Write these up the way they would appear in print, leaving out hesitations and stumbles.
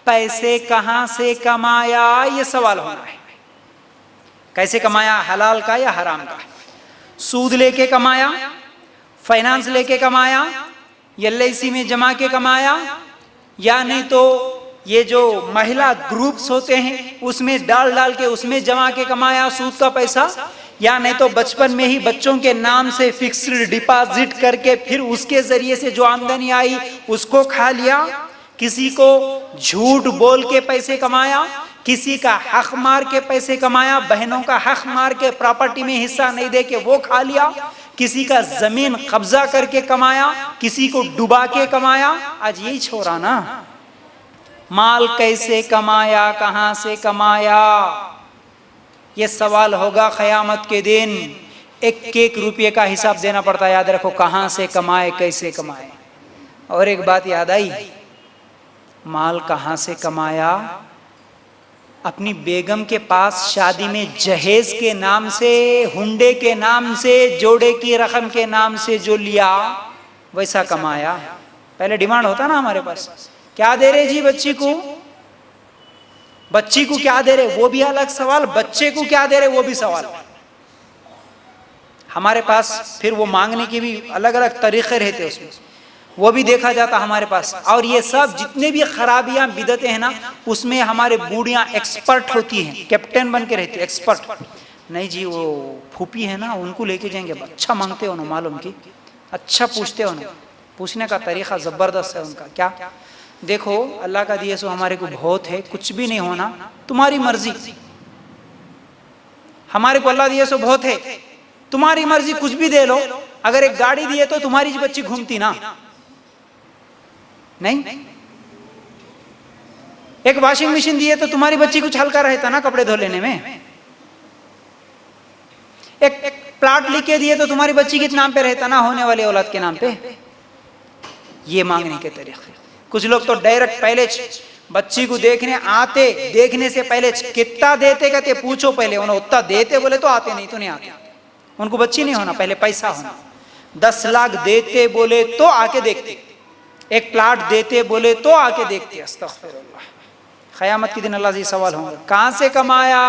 पैसे कहां से कमाया, ये सवाल होना है। कैसे कमाया, हलाल का या हराम का? सूद लेके कमाया, फाइनेंस लेके कमाया, LIC में जमा के कमाया, या नहीं तो ये जो महिला ग्रुप्स होते हैं उसमें डाल डाल के उसमें जमा के कमाया सूद का पैसा, या नहीं तो बचपन में ही बच्चों के नाम से फिक्स्ड डिपॉजिट करके फिर उसके जरिए से जो आमदनी आई उसको खा लिया, किसी को झूठ बोल के पैसे कमाया, किसी का हक मार के पैसे कमाया, बहनों का हक मार के प्रॉपर्टी में हिस्सा नहीं दे के वो खा लिया, किसी का जमीन कब्जा करके कमाया, किसी को डुबा के कमाया। आज यही छोरा ना, माल कैसे कमाया, कहां से कमाया, ये सवाल होगा क़यामत के दिन। एक एक रुपये का हिसाब देना पड़ता है। याद रखो, कहां से कमाए, कैसे कमाए। और एक बात याद आई, माल कहां से कमाया, अपनी बेगम के पास शादी में जहेज के नाम से, हुंडे के नाम से, जोड़े की रकम के नाम से जो लिया वैसा कमाया। पहले डिमांड होता ना हमारे पास, क्या दे रहे जी बच्ची को, बच्ची को क्या दे रहे वो भी अलग सवाल, बच्चे को क्या दे रहे वो भी सवाल हमारे पास। फिर वो मांगने के भी अलग अलग तरीके रहते उसमें, वो भी देखा जाता हमारे पास। और ये सब जितने भी खराबियां बिदतें हैं ना, उसमें हमारे बूढ़ियां एक्सपर्ट होती हैं, कैप्टन बन के रहती है, एक्सपर्ट। नहीं जी वो फूफी है ना, उनको लेके जाएंगे, अच्छा मांगते हो ना, मालूम की अच्छा पूछते हो ना, पूछने का तरीका जबरदस्त है उनका। क्या देखो, अल्लाह का दिए सो हमारे को बहुत है, कुछ भी नहीं होना, तुम्हारी मर्जी। हमारे को अल्लाह दिए सो बहुत है, तुम्हारी मर्जी, कुछ भी दे लो। अगर एक गाड़ी दिए तो तुम्हारी बच्ची घूमती ना, नहीं। एक वॉशिंग मशीन दिए तो तुम्हारी बच्ची कुछ हल्का रहता ना कपड़े धो लेने में। एक प्लाट लिख के दिए तो तुम्हारी बच्ची के नाम पे रहता ना, होने वाले औलाद के नाम पे। ये मांगने के तरीके। कुछ लोग तो डायरेक्ट पहले बच्ची को देखने आते, देखने से पहले कितना देते कहते पूछो पहले, उन्हें उतना देते बोले तो आते, नहीं तो नहीं आते। उनको बच्ची नहीं होना, पहले पैसा होना। 10 लाख देते बोले तो आके देखते, एक प्लाट देते बोले तो आके देखते। अस्तगफिरुल्लाह। क़यामत के दिन अल्लाह से सवाल होंगे, कहां से कमाया।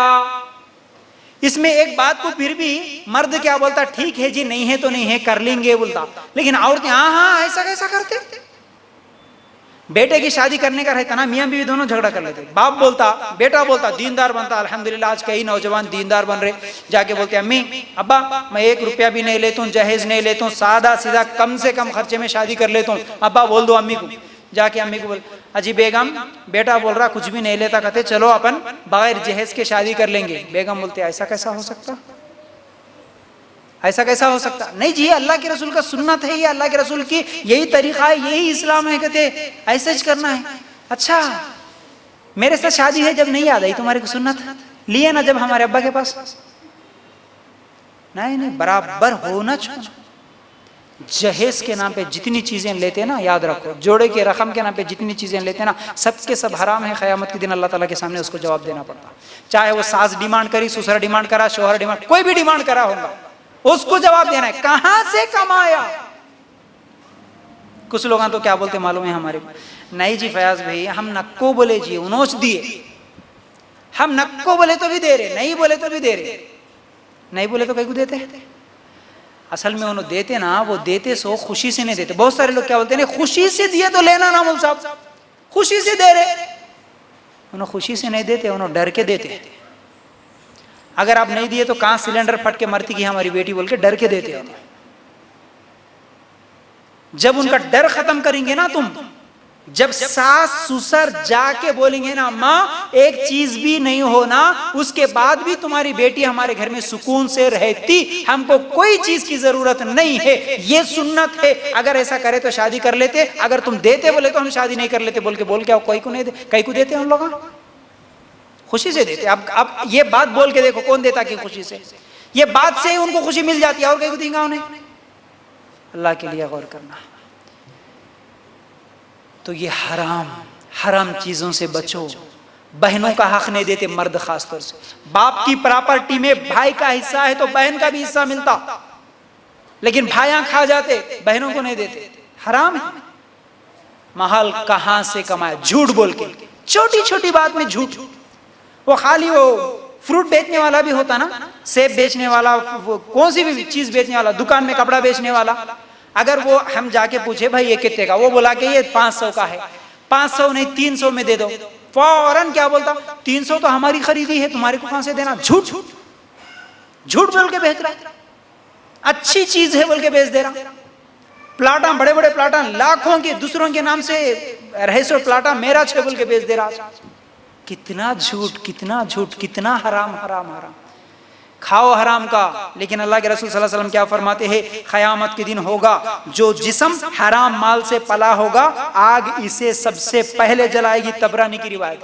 इसमें एक बात को फिर भी मर्द क्या बोलता, ठीक है जी, नहीं है तो नहीं है, कर लेंगे बोलता। लेकिन औरतें हाँ हाँ ऐसा कैसा करते। बेटे की शादी करने का रहता ना, मियां बीवी दोनों झगड़ा कर लेते। बाप बोलता, बेटा बोलता, दीनदार बनता, अल्हम्दुलिल्लाह आज कई नौजवान दीनदार बन रहे, जाके बोलते अम्मी अब्बा मैं 1 रुपया भी नहीं लेता हूँ, जहेज नहीं लेता हूँ, सादा सीधा कम से कम खर्चे में शादी कर लेता हूँ। अब्बा बोल दो अम्मी को, जाके अम्मी को बोल, अजी बेगम बेटा बोल रहा कुछ भी नहीं लेता, कहते चलो अपन बगैर जहेज के शादी कर लेंगे। बेगम बोलते ऐसा कैसा हो सकता, ऐसा कैसा हो सकता। नहीं जी, अल्लाह के रसूल का सुन्नत है, ये अल्लाह के रसूल की यही तरीका है, यही इस्लाम है, कहते ऐसे ही करना है। अच्छा मेरे साथ शादी है, जब नहीं याद आई तुम्हारे को सुन्नत, लिए ना जब हमारे अब्बा के पास। नहीं नहीं, बराबर होना चाहिए। जहेज के नाम पे जितनी चीजें लेते ना, याद रखो, जोड़े के रकम के नाम पे जितनी चीजें लेते ना, सबके सब हराम है। क़यामत के दिन अल्लाह ताला के सामने उसको जवाब देना पड़ता। चाहे वो सास डिमांड करी, ससुर डिमांड करा, शोहर डिमांड, कोई भी डिमांड करा होगा, उसको जवाब देना है कहां से कमाया। कुछ लोग तो क्या बोलते मालूम है हमारे, नहीं जी फयाज भाई हम नक्को बोले जी उनोच दिए, हम नक्को बोले तो भी दे रहे, नहीं बोले तो भी दे रहे। नहीं बोले तो कहीं को देते, असल में उन्होंने देते ना, वो देते सो खुशी से नहीं देते। बहुत सारे लोग क्या बोलते हैं, खुशी से दिए तो लेना ना मुल साहब, खुशी से दे रहे। उन्होंने खुशी से नहीं देते, उन्होंने डर के देते। अगर आप नहीं दिए तो कहां सिलेंडर फट के मरती की हमारी बेटी बोल के डर के देते हो। जब उनका डर खत्म करेंगे ना तुम, जब सास ससुर जाके बोलेंगे ना माँ एक चीज भी नहीं होना, उसके बाद भी तुम्हारी बेटी हमारे घर में सुकून से रहती, हमको कोई चीज की जरूरत नहीं है, ये सुन्नत है। अगर ऐसा करे तो शादी कर लेते, अगर तुम देते बोले तो हम शादी नहीं कर लेते बोल के आओ, कोई को नहीं दे, कई को देते हम लोग खुशी से देते। अब ये बात बोल के देखो कौन देता कि खुशी से, ये बात से ही उनको खुशी मिल जाती है, और कहीं को देंगे उन्हें। अल्लाह के लिए गौर करना। तो ये हराम चीजों से बचो। बहनों का हक नहीं देते मर्द, खास तौर से बाप की प्रॉपर्टी में भाई का हिस्सा है तो बहन का भी हिस्सा मिलता, लेकिन भाइयां खा जाते, बहनों को नहीं देते, हराम है। महल कहां से कमाया, झूठ बोल के छोटी छोटी बात में झूठ। वो खाली वो फ्रूट बेचने वाला भी होता ना, सेब बेचने वाला, कौन सी भी चीज बेचने वाला, दुकान में कपड़ा बेचने वाला, अगर वो हम जाके पूछे भाई ये कितने का, वो बोला कि ये 500 का है, 500 नहीं 300 में दे दो, फौरन क्या बोलता, 300 तो हमारी खरीदी है, तुम्हारे को कहां से देना। झूठ झूठ बोल के बेच रहा है, अच्छी चीज है बोल के बेच दे रहा। प्लाटा, बड़े बड़े प्लाटा, लाखों के दूसरों के नाम से रहे प्लाटा मेरा छे बोल के बेच दे रहा। कितना झूठ, कितना झूठ, कितना हराम हराम हराम। खाओ हराम का, लेकिन अल्लाह के रसूल सल्लल्लाहु अलैहि वसल्लम क्या फरमाते हैं, क़यामत के दिन होगा जो जिस्म हराम माल से पला होगा, आग इसे सबसे पहले जलाएगी। तबरानी की रिवायत।